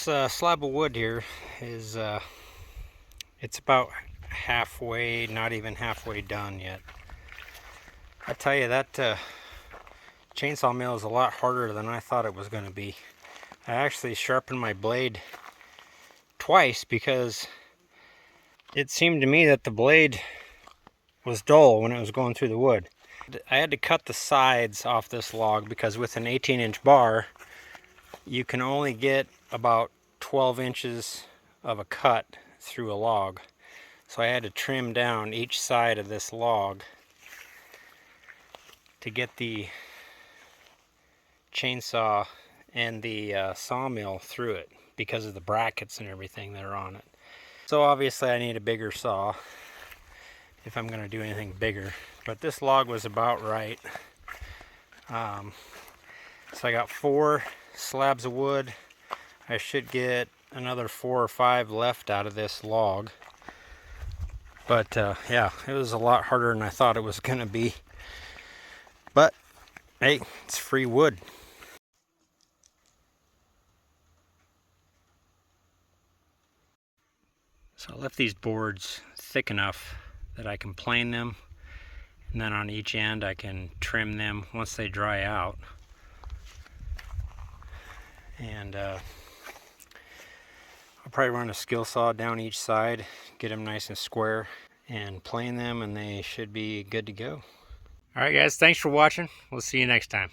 This slab of wood here is it's about halfway, not even halfway done yet. I tell you, that chainsaw mill is a lot harder than I thought it was going to be. I actually sharpened my blade twice because it seemed to me that the blade was dull when it was going through the wood. I had to cut the sides off this log because with an 18-inch bar you can only get about 12 inches of a cut through a log. So I had to trim down each side of this log to get the chainsaw and the sawmill through it because of the brackets and everything that are on it. So obviously I need a bigger saw if I'm going to do anything bigger, but this log was about right. So I got 4 slabs of wood. I should get another 4 or 5 left out of this log. But yeah, it was a lot harder than I thought it was going to be. But hey, it's free wood. So I left these boards thick enough that I can plane them, and then on each end I can trim them once they dry out. And I'll probably run a skill saw down each side, get them nice and square, and plane them, and they should be good to go. Alright guys, thanks for watching. We'll see you next time.